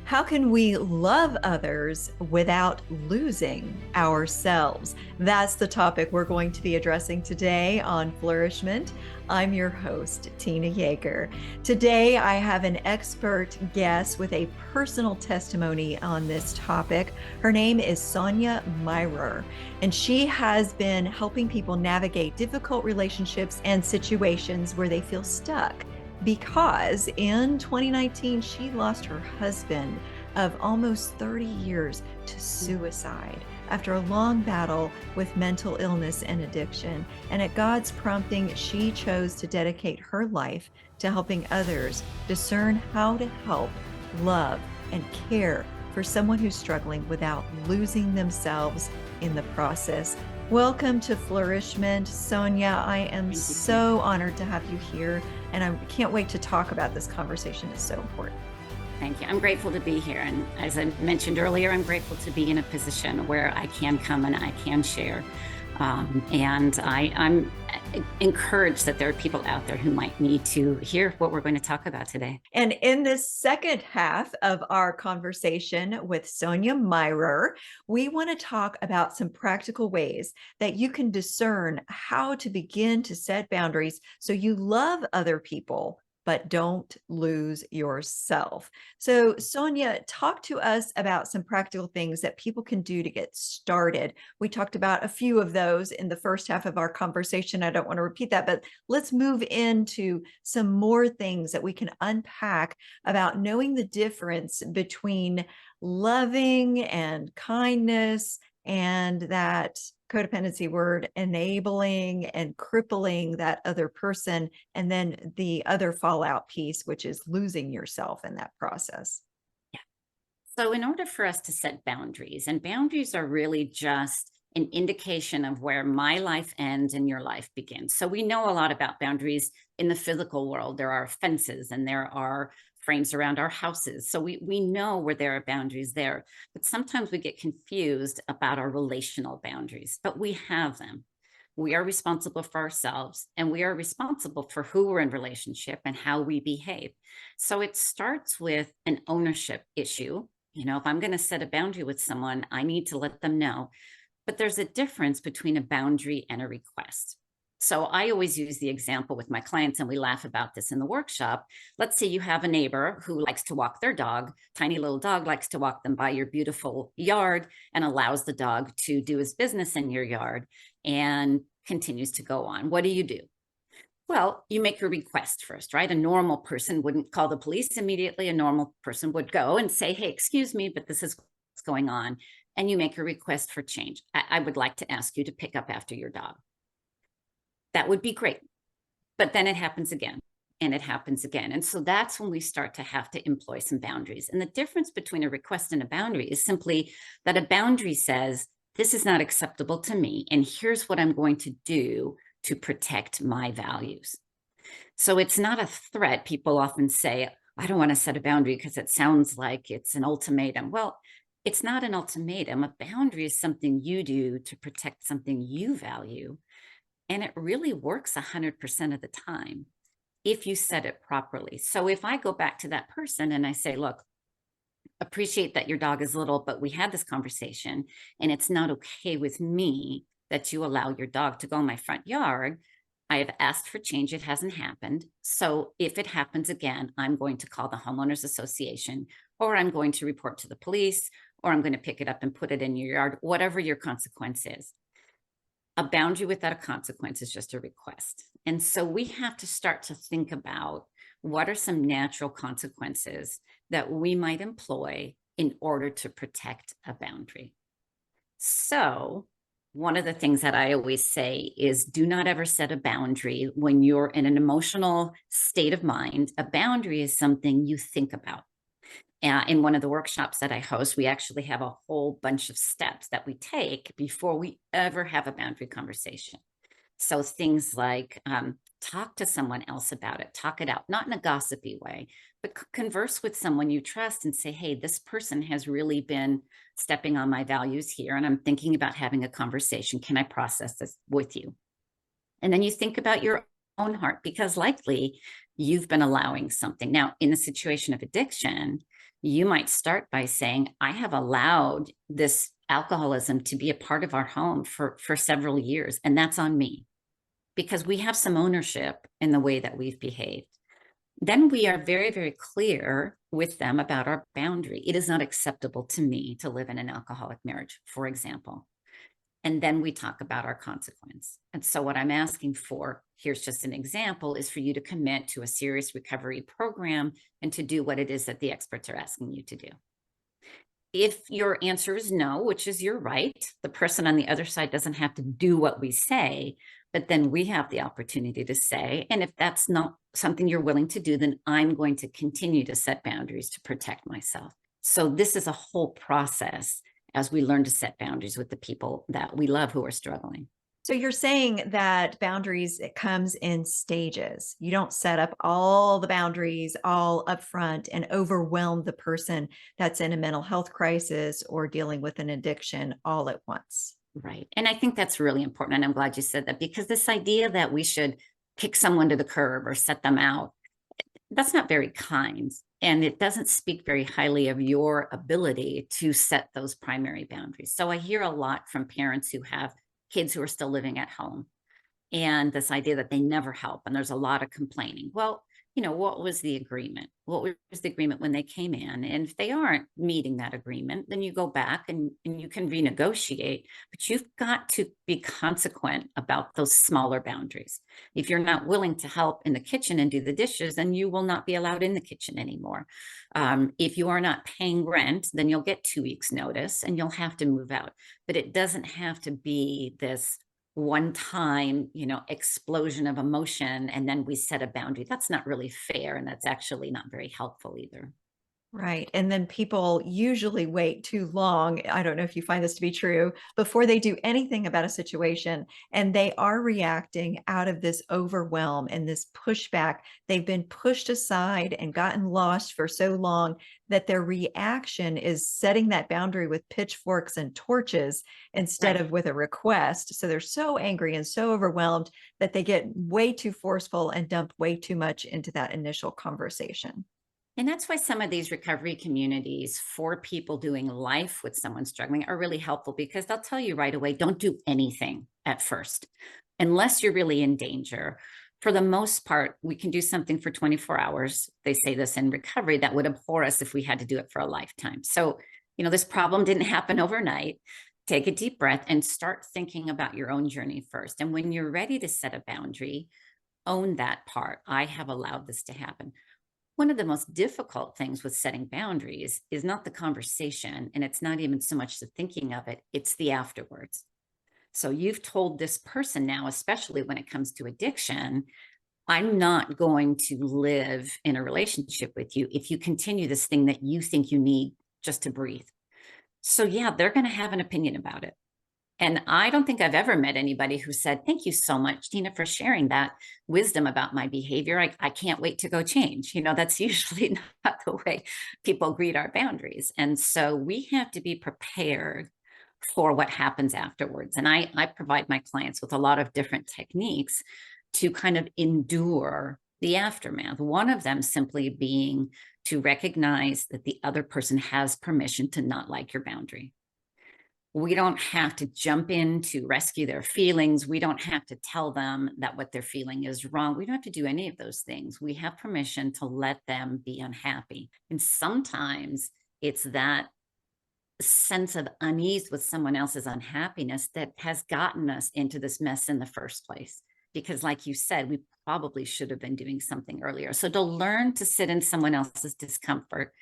How can we love others without losing ourselves? That's the topic we're going to be addressing today on Flourish-Meant. I'm your host, Tina Yeager. Today, I have an expert guest with a personal testimony on this topic. Her name is Sonja Meyrer, and she has been helping people navigate difficult relationships and situations where they feel stuck, because in 2019, she lost her husband of almost 30 years to suicide after a long battle with mental illness and addiction. And at God's prompting, she chose to dedicate her life to helping others discern how to help, love, and care for someone who's struggling without losing themselves in the process. Welcome to Flourish-Meant, Sonja. I am so honored to have you here, and I can't wait to talk about this conversation. It's so important. Thank you. I'm grateful to be here. And as I mentioned earlier, I'm grateful to be in a position where I can come and I can share. And I'm encouraged that there are people out there who might need to hear what we're going to talk about today. And in this second half of our conversation with Sonja Meyrer, we want to talk about some practical ways that you can discern how to begin to set boundaries so you love other people, but don't lose yourself. So, Sonja, talk to us about some practical things that people can do to get started. We talked about a few of those in the first half of our conversation. I don't want to repeat that, but let's move into some more things that we can unpack about knowing the difference between loving and kindness and that codependency word enabling and crippling that other person, and then the other fallout piece, which is losing yourself in that process. Yeah. So in order for us to set boundaries, and boundaries are really just an indication of where my life ends and your life begins. So we know a lot about boundaries in the physical world. There are fences and there are frames around our houses. So we know where there are boundaries there, but sometimes we get confused about our relational boundaries, but we have them. We are responsible for ourselves and we are responsible for who we're in relationship and how we behave. So it starts with an ownership issue. You know, if I'm going to set a boundary with someone, I need to let them know. But there's a difference between a boundary and a request. So I always use the example with my clients, and we laugh about this in the workshop. Let's say you have a neighbor who likes to walk their dog, tiny little dog likes to walk them by your beautiful yard and allows the dog to do his business in your yard and continues to go on. What do? Well, you make a request first, right? A normal person wouldn't call the police immediately. A normal person would go and say, hey, excuse me, but this is what's going on. And you make a request for change. I would like to ask you to pick up after your dog. That would be great. But then it happens again and it happens again. And so that's when we start to have to employ some boundaries. And the difference between a request and a boundary is simply that a boundary says, this is not acceptable to me, and here's what I'm going to do to protect my values. So it's not a threat. People often say, I don't want to set a boundary because it sounds like it's an ultimatum. Well, it's not an ultimatum. A boundary is something you do to protect something you value. And it really works 100% of the time if you set it properly. So if I go back to that person and I say, look, appreciate that your dog is little, but we had this conversation and it's not okay with me that you allow your dog to go in my front yard. I have asked for change. It hasn't happened. So if it happens again, I'm going to call the homeowners association, or I'm going to report to the police, or I'm going to pick it up and put it in your yard, whatever your consequence is. A boundary without a consequence is just a request. And so we have to start to think about what are some natural consequences that we might employ in order to protect a boundary. So one of the things that I always say is do not ever set a boundary when you're in an emotional state of mind. A boundary is something you think about. In one of the workshops that I host, we actually have a whole bunch of steps that we take before we ever have a boundary conversation. So things like talk to someone else about it, talk it out, not in a gossipy way, but converse with someone you trust and say, hey, this person has really been stepping on my values here, and I'm thinking about having a conversation. Can I process this with you? And then you think about your own heart, because likely you've been allowing something. Now, in the situation of addiction, You might start by saying, I have allowed this alcoholism to be a part of our home for several years, and that's on me because we have some ownership in the way that we've behaved. Then we are very, very clear with them about our boundary. It is not acceptable to me to live in an alcoholic marriage, for example. And then we talk about our consequence. And so, what I'm asking for, here's just an example, is for you to commit to a serious recovery program and to do what it is that the experts are asking you to do. If your answer is no, which is your right, the person on the other side doesn't have to do what we say, but then we have the opportunity to say, and if that's not something you're willing to do, then I'm going to continue to set boundaries to protect myself. So this is a whole process as we learn to set boundaries with the people that we love who are struggling. So you're saying that boundaries, it comes in stages. You don't set up all the boundaries all up front and overwhelm the person that's in a mental health crisis or dealing with an addiction all at once. Right. And I think that's really important. And I'm glad you said that, because this idea that we should kick someone to the curb or set them out, that's not very kind. And it doesn't speak very highly of your ability to set those primary boundaries. So I hear a lot from parents who have kids who are still living at home, and this idea that they never help. And there's a lot of complaining. Well, what was the agreement? What was the agreement when they came in? And if they aren't meeting that agreement, then you go back and you can renegotiate, but you've got to be consequent about those smaller boundaries. If you're not willing to help in the kitchen and do the dishes, then you will not be allowed in the kitchen anymore. If you are not paying rent, then you'll get 2 weeks notice and you'll have to move out. But it doesn't have to be this one time, explosion of emotion, and then we set a boundary. That's not really fair. And that's actually not very helpful either. Right. And then people usually wait too long. I don't know if you find this to be true before they do anything about a situation. And they are reacting out of this overwhelm and this pushback. They've been pushed aside and gotten lost for so long that their reaction is setting that boundary with pitchforks and torches instead Right. of with a request. So they're so angry and so overwhelmed that they get way too forceful and dump way too much into that initial conversation. And that's why some of these recovery communities for people doing life with someone struggling are really helpful, because they'll tell you right away, don't do anything at first, unless you're really in danger. For the most part, we can do something for 24 hours. They say this in recovery, that would abhor us if we had to do it for a lifetime. So, this problem didn't happen overnight. Take a deep breath and start thinking about your own journey first. And when you're ready to set a boundary, own that part. I have allowed this to happen. One of the most difficult things with setting boundaries is not the conversation, and it's not even so much the thinking of it, it's the afterwards. So you've told this person now, especially when it comes to addiction, I'm not going to live in a relationship with you if you continue this thing that you think you need just to breathe. So yeah, they're going to have an opinion about it. And I don't think I've ever met anybody who said, thank you so much, Tina, for sharing that wisdom about my behavior. I can't wait to go change. That's usually not the way people greet our boundaries. And so we have to be prepared for what happens afterwards. And I provide my clients with a lot of different techniques to kind of endure the aftermath. One of them simply being to recognize that the other person has permission to not like your boundary. We don't have to jump in to rescue their feelings. We don't have to tell them that what they're feeling is wrong. We don't have to do any of those things. We have permission to let them be unhappy. And sometimes it's that sense of unease with someone else's unhappiness that has gotten us into this mess in the first place. Because like you said, we probably should have been doing something earlier. So to learn to sit in someone else's discomfort.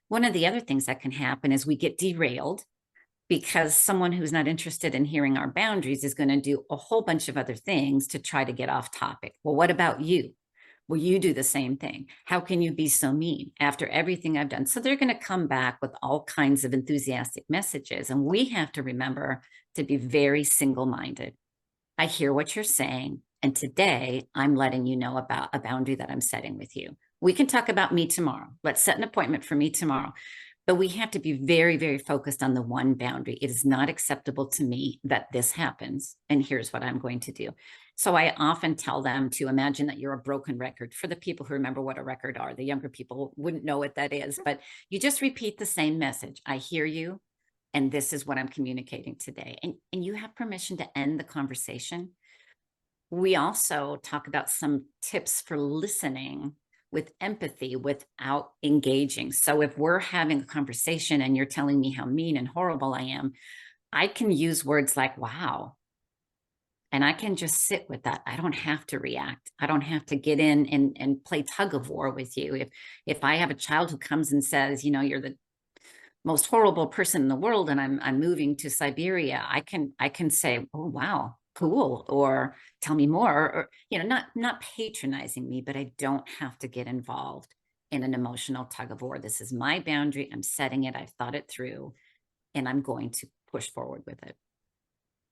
One of the other things that can happen is we get derailed, because someone who's not interested in hearing our boundaries is going to do a whole bunch of other things to try to get off topic. Well, what about you? Will you do the same thing? How can you be so mean after everything I've done? So they're going to come back with all kinds of enthusiastic messages. And we have to remember to be very single-minded. I hear what you're saying. And today I'm letting you know about a boundary that I'm setting with you. We can talk about me tomorrow. Let's set an appointment for me tomorrow. But we have to be very, very focused on the one boundary. It is not acceptable to me that this happens. And here's what I'm going to do. So I often tell them to imagine that you're a broken record. For the people who remember what a record are, the younger people wouldn't know what that is, but you just repeat the same message. I hear you, and this is what I'm communicating today. And you have permission to end the conversation. We also talk about some tips for listening with empathy without engaging. So if we're having a conversation and you're telling me how mean and horrible I am, I can use words like, wow. And I can just sit with that. I don't have to react. I don't have to get in and play tug of war with you. If I have a child who comes and says, you're the most horrible person in the world and I'm moving to Siberia, I can say, oh wow, cool, or tell me more, or not patronizing me, but I don't have to get involved in an emotional tug of war. This is my boundary. I'm setting it. I've thought it through, and I'm going to push forward with it.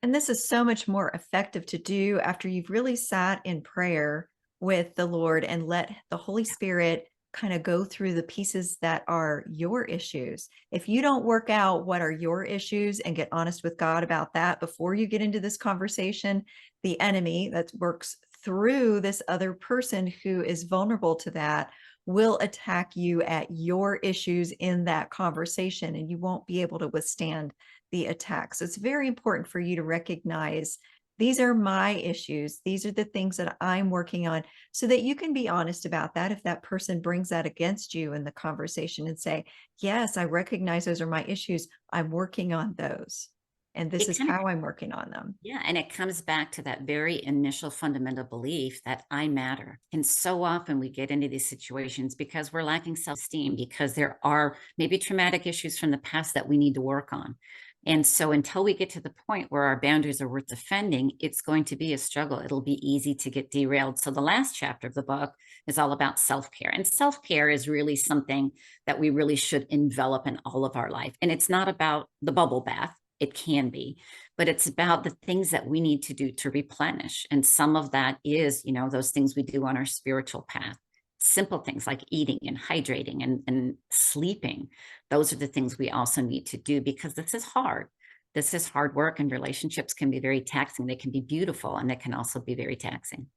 And this is so much more effective to do after you've really sat in prayer with the Lord and let the Holy Spirit kind of go through the pieces that are your issues. If you don't work out what are your issues and get honest with God about that before you get into this conversation, the enemy that works through this other person who is vulnerable to that will attack you at your issues in that conversation, and you won't be able to withstand the attack. So it's very important for you to recognize these are my issues. These are the things that I'm working on, so that you can be honest about that. If that person brings that against you in the conversation, and say, yes, I recognize those are my issues. I'm working on those. And this It is kind of how I'm working on them. Yeah, and it comes back to that very initial fundamental belief that I matter. And so often we get into these situations because we're lacking self-esteem, because there are maybe traumatic issues from the past that we need to work on. And so until we get to the point where our boundaries are worth defending, it's going to be a struggle. It'll be easy to get derailed. So the last chapter of the book is all about self-care. And self-care is really something that we really should envelop in all of our life. And it's not about the bubble bath. It can be, but it's about the things that we need to do to replenish. And some of that is, those things we do on our spiritual path. Simple things like eating and hydrating and sleeping. Those are the things we also need to do, because this is hard. This is hard work, and relationships can be very taxing. They can be beautiful, and they can also be very taxing.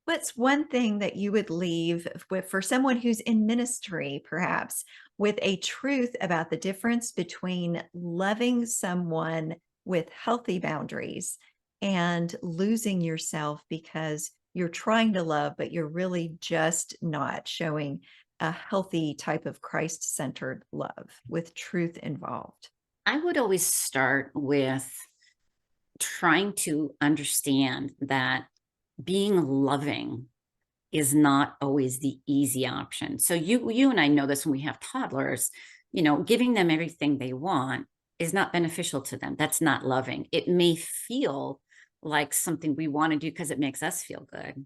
What's one thing that you would leave with for someone who's in ministry, perhaps, with a truth about the difference between loving someone with healthy boundaries and losing yourself because you're trying to love, but you're really just not showing a healthy type of Christ-centered love with truth involved? I would always start with trying to understand that being loving is not always the easy option. So you and I know this when we have toddlers, giving them everything they want is not beneficial to them. That's not loving. It may feel like something we want to do because it makes us feel good.